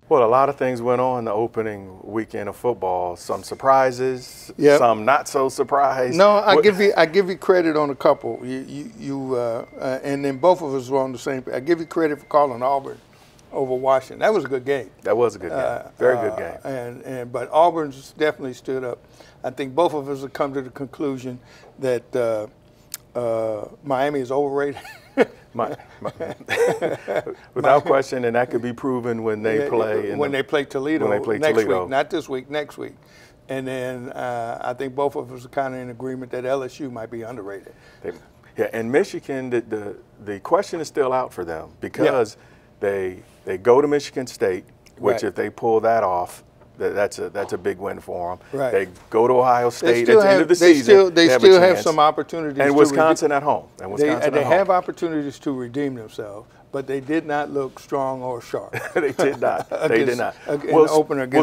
Well, a lot of things went on the opening weekend of football. Some surprises, Yep. some not so surprised. No, I give you credit on a couple. And then both of us were on the same. I give you credit for calling Auburn over Washington. That was a good game. That was a good game. Very good game. But Auburn's definitely stood up. I think both of us have come to the conclusion that Miami is overrated. Without question, and that could be proven when they play. When they play Toledo next Toledo. week, not this week, next week. And then I think both of us are kind of in agreement that LSU might be underrated. Yeah, and Michigan, the question is still out for them because they go to Michigan State, which if they pull that off, that's a big win for them. Right. They go to Ohio State at the end of the season. They still have some opportunities. And Wisconsin at home. They have opportunities to redeem themselves, but they did not look strong or sharp. They did not. They did not. Well,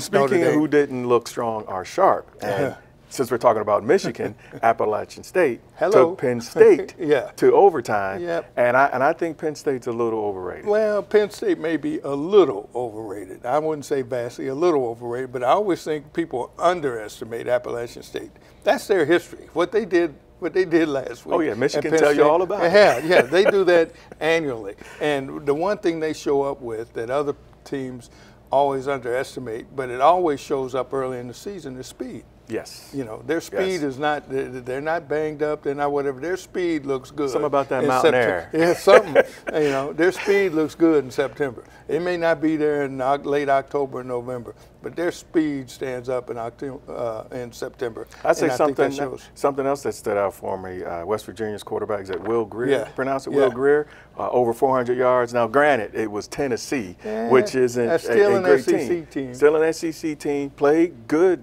speaking of who didn't look strong or sharp, and since we're talking about Michigan, Appalachian State took Penn State to overtime, and I think Penn State's a little overrated. Well, Penn State may be a little overrated. I wouldn't say vastly, a little overrated, but I always think people underestimate Appalachian State. That's their history. What they did last week. Oh yeah, Michigan tell you all about it. Yeah, they do that annually. And the one thing they show up with that other teams always underestimate, but it always shows up early in the season, is speed. Yes. You know, their speed is not, they're not banged up, they're not whatever. Their speed looks good. Something about that mountain air. Yeah, something. You know, their speed looks good in September. It may not be there in late October and November, but their speed stands up in September. I'd say something else that stood out for me, West Virginia's quarterback, is that Will Greer, pronounce it Will Greer, over 400 yards. Now, granted, it was Tennessee, which isn't a great team. Still an SEC team. Played good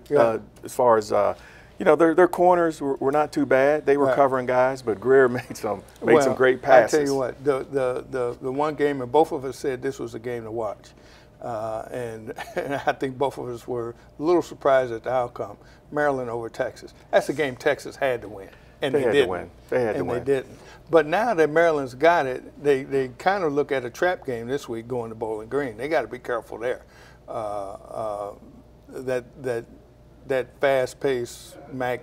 as far as, you know, their corners were not too bad. They were covering guys, but Greer made some great passes. I tell you what, the one game, and both of us said this was a game to watch. And I think both of us were a little surprised at the outcome. Maryland over Texas. That's a game Texas had to win, and they didn't. They didn't. But now that Maryland's got it, they kind of look at a trap game this week going to Bowling Green. They got to be careful there. That fast-paced MAC,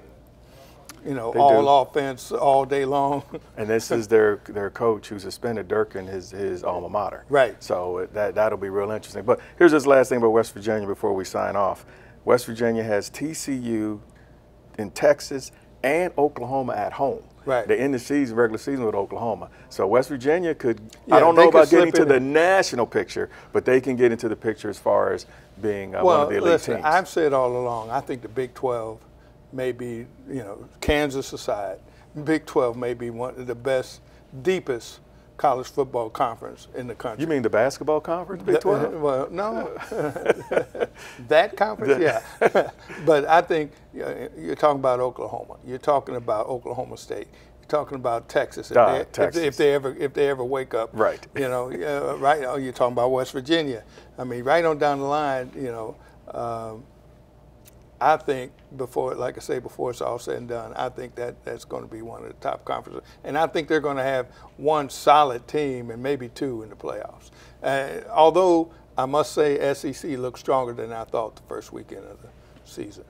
you know, all offense all day long. And this is their coach who suspended Durkin, his alma mater. Right. So that'll be real interesting. But here's this last thing about West Virginia before we sign off. West Virginia has TCU in Texas and Oklahoma at home. Right. They end the regular season with Oklahoma. So West Virginia could, I don't know about getting to the national picture, but they can get into the picture as far as being one of the elite teams. I've said all along, I think the Big 12 may be, you know, Kansas aside, Big 12 may be one of the best, deepest college football conference in the country. You mean the basketball conference, Big 12? Well, no. That conference, yeah. But I think you're talking about Oklahoma. You're talking about Oklahoma State. You're talking about Texas. If they ever wake up. Right. You know, right. You're talking about West Virginia. I mean, right on down the line, you know, I think before it's all said and done, I think that's going to be one of the top conferences. And I think they're going to have one solid team and maybe two in the playoffs. Although I must say SEC looks stronger than I thought the first weekend of the season.